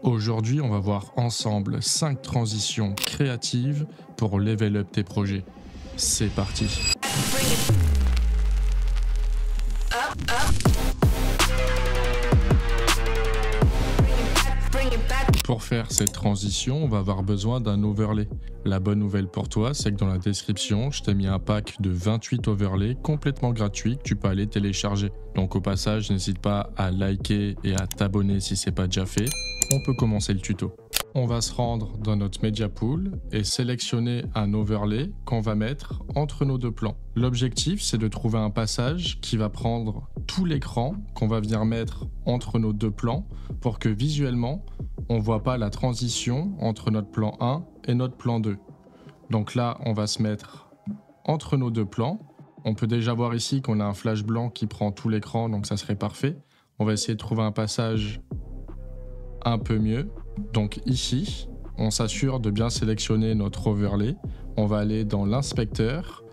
Aujourd'hui, on va voir ensemble 5 transitions créatives pour level up tes projets. C'est parti. Pour faire cette transition, on va avoir besoin d'un overlay. La bonne nouvelle pour toi, c'est que dans la description, je t'ai mis un pack de 28 overlays complètement gratuits que tu peux aller télécharger. Donc au passage, n'hésite pas à liker et à t'abonner si c'est pas déjà fait. On peut commencer le tuto. On va se rendre dans notre Media Pool et sélectionner un overlay qu'on va mettre entre nos deux plans. L'objectif, c'est de trouver un passage qui va prendre tout l'écran qu'on va venir mettre entre nos deux plans pour que visuellement, on ne voit pas la transition entre notre plan 1 et notre plan 2. Donc là, on va se mettre entre nos deux plans. On peut déjà voir ici qu'on a un flash blanc qui prend tout l'écran, donc ça serait parfait. On va essayer de trouver un passage un peu mieux. Donc ici, on s'assure de bien sélectionner notre overlay. On va aller dans l'inspecteur,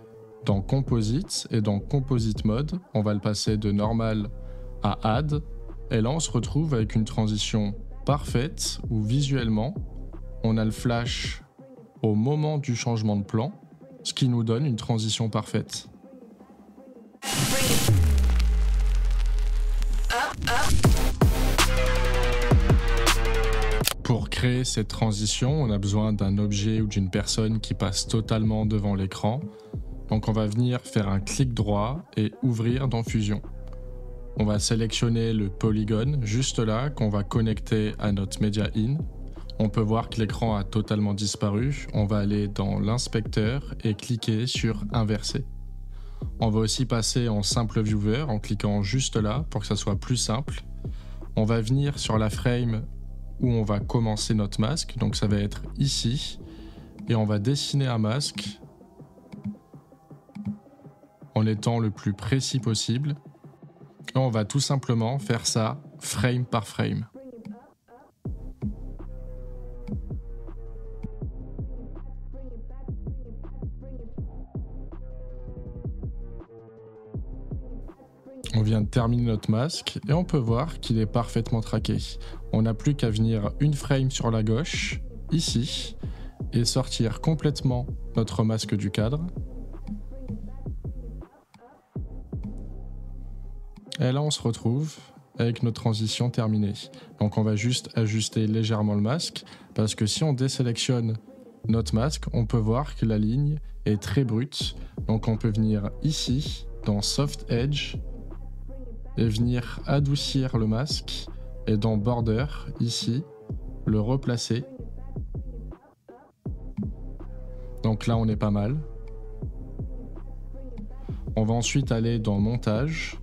dans Composite et dans Composite Mode. On va le passer de normal à Add. Et là, on se retrouve avec une transition parfaite où visuellement, on a le flash au moment du changement de plan, ce qui nous donne une transition parfaite. Pour créer cette transition, on a besoin d'un objet ou d'une personne qui passe totalement devant l'écran. Donc on va venir faire un clic droit et ouvrir dans Fusion. On va sélectionner le polygone juste là qu'on va connecter à notre Media In. On peut voir que l'écran a totalement disparu. On va aller dans l'inspecteur et cliquer sur inverser. On va aussi passer en simple viewer en cliquant juste là pour que ça soit plus simple. On va venir sur la frame où on va commencer notre masque, donc ça va être ici, et on va dessiner un masque en étant le plus précis possible. Et on va tout simplement faire ça frame par frame. On vient de terminer notre masque et on peut voir qu'il est parfaitement traqué. On n'a plus qu'à venir une frame sur la gauche, ici, et sortir complètement notre masque du cadre. Et là, on se retrouve avec notre transition terminée. Donc on va juste ajuster légèrement le masque, parce que si on désélectionne notre masque, on peut voir que la ligne est très brute. Donc on peut venir ici, dans Soft Edge, et venir adoucir le masque, et dans Border, ici, le replacer. Donc là, on est pas mal. On va ensuite aller dans Montage,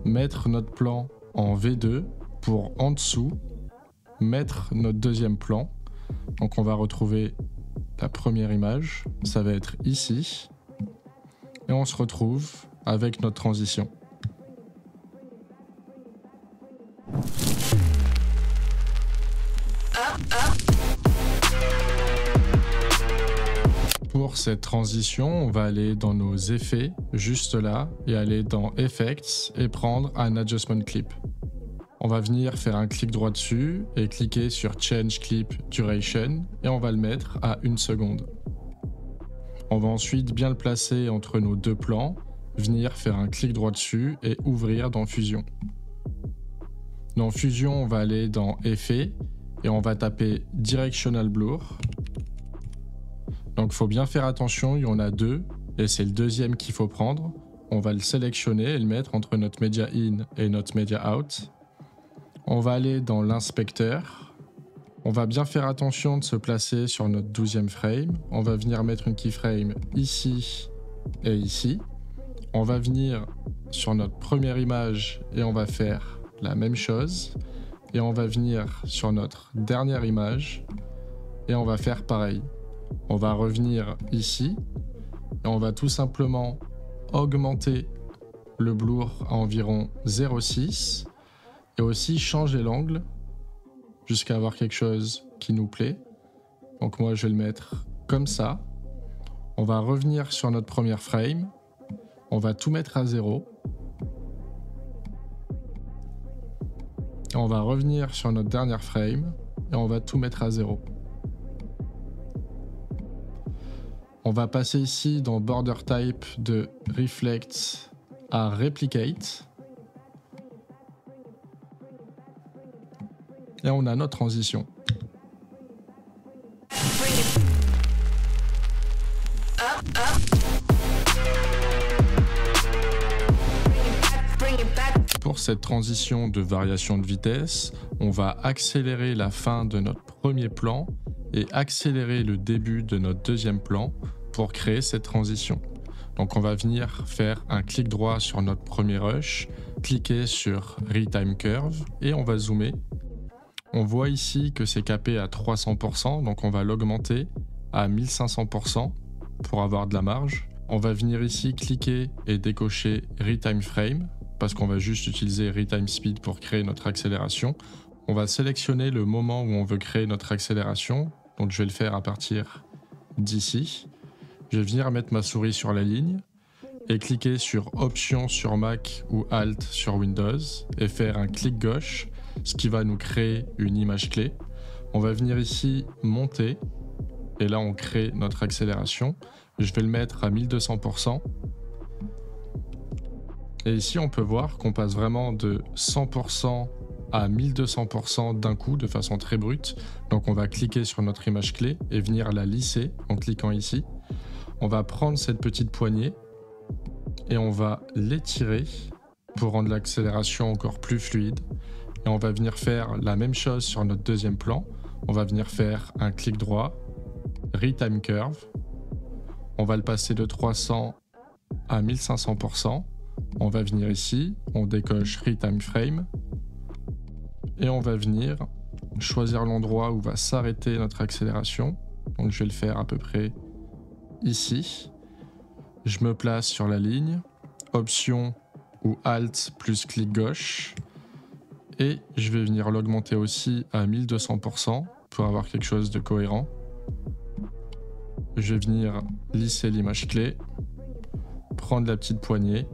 mettre notre plan en V2 pour en dessous, mettre notre deuxième plan. Donc on va retrouver la première image, ça va être ici, et on se retrouve avec notre transition. Pour cette transition, on va aller dans nos effets, juste là, et aller dans Effects et prendre un Adjustment Clip. On va venir faire un clic droit dessus et cliquer sur Change Clip Duration et on va le mettre à 1 seconde. On va ensuite bien le placer entre nos deux plans, venir faire un clic droit dessus et ouvrir dans Fusion. Dans Fusion, on va aller dans Effets et on va taper Directional Blur. Donc il faut bien faire attention, il y en a deux et c'est le deuxième qu'il faut prendre. On va le sélectionner et le mettre entre notre Media In et notre Media Out. On va aller dans l'inspecteur. On va bien faire attention de se placer sur notre 12e frame. On va venir mettre une keyframe ici et ici. On va venir sur notre première image et on va faire la même chose. Et on va venir sur notre dernière image et on va faire pareil. On va revenir ici et on va tout simplement augmenter le blur à environ 0,6 et aussi changer l'angle jusqu'à avoir quelque chose qui nous plaît. Donc moi je vais le mettre comme ça. On va revenir sur notre première frame. On va tout mettre à 0. On va revenir sur notre dernière frame et on va tout mettre à 0. On va passer ici dans Border Type de Reflect à Replicate. Et on a notre transition. Pour cette transition de variation de vitesse, on va accélérer la fin de notre premier plan et accélérer le début de notre deuxième plan pour créer cette transition. Donc on va venir faire un clic droit sur notre premier rush, cliquer sur Retime Curve et on va zoomer. On voit ici que c'est capé à 300%, donc on va l'augmenter à 1500% pour avoir de la marge. On va venir ici cliquer et décocher Retime Frame parce qu'on va juste utiliser Retime Speed pour créer notre accélération. On va sélectionner le moment où on veut créer notre accélération, donc je vais le faire à partir d'ici. Je vais venir mettre ma souris sur la ligne et cliquer sur Option sur Mac ou Alt sur Windows et faire un clic gauche, ce qui va nous créer une image clé. On va venir ici monter et là on crée notre accélération. Je vais le mettre à 1200%. Et ici on peut voir qu'on passe vraiment de 100% à 1200% d'un coup de façon très brute. Donc on va cliquer sur notre image clé et venir la lisser en cliquant ici. On va prendre cette petite poignée et on va l'étirer pour rendre l'accélération encore plus fluide. Et on va venir faire la même chose sur notre deuxième plan. On va venir faire un clic droit, Retime Curve. On va le passer de 300 à 1500%. On va venir ici, on décoche Retime Frame. Et on va venir choisir l'endroit où va s'arrêter notre accélération. Donc je vais le faire à peu près ici. Je me place sur la ligne, Option ou Alt plus clic gauche. Et je vais venir l'augmenter aussi à 1200% pour avoir quelque chose de cohérent. Je vais venir lisser l'image clé, prendre la petite poignée.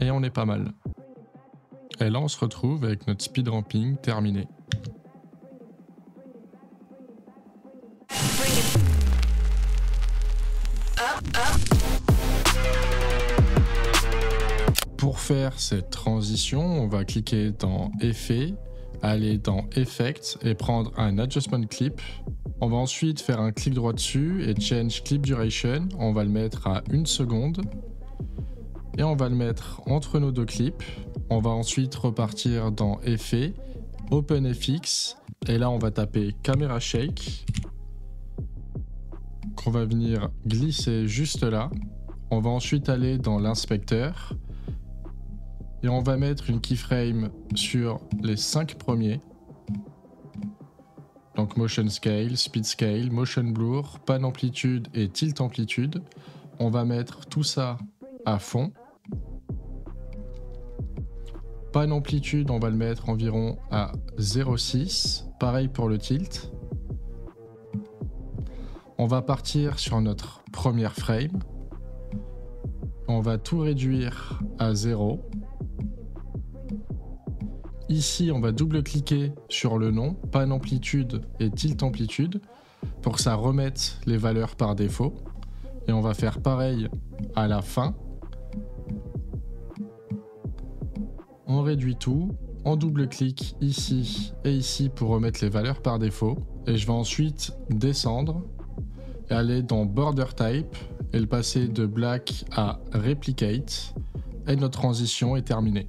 Et on est pas mal. Et là on se retrouve avec notre speed ramping terminé. Pour faire cette transition, on va cliquer dans Effets, aller dans Effects et prendre un Adjustment Clip. On va ensuite faire un clic droit dessus et Change Clip Duration. On va le mettre à 1 seconde. Et on va le mettre entre nos deux clips. On va ensuite repartir dans Effets, OpenFX. Et là, on va taper Camera Shake. Qu'on va venir glisser juste là. On va ensuite aller dans l'inspecteur. Et on va mettre une keyframe sur les 5 premiers. Donc Motion Scale, Speed Scale, Motion Blur, Pan Amplitude et Tilt Amplitude. On va mettre tout ça à fond. Pan Amplitude, on va le mettre environ à 0,6. Pareil pour le tilt. On va partir sur notre première frame. On va tout réduire à 0. Ici, on va double-cliquer sur le nom, Pan Amplitude et Tilt Amplitude, pour que ça remette les valeurs par défaut. Et on va faire pareil à la fin. On réduit tout, on double-clique ici et ici pour remettre les valeurs par défaut. Et je vais ensuite descendre et aller dans Border Type et le passer de Black à Replicate. Et notre transition est terminée.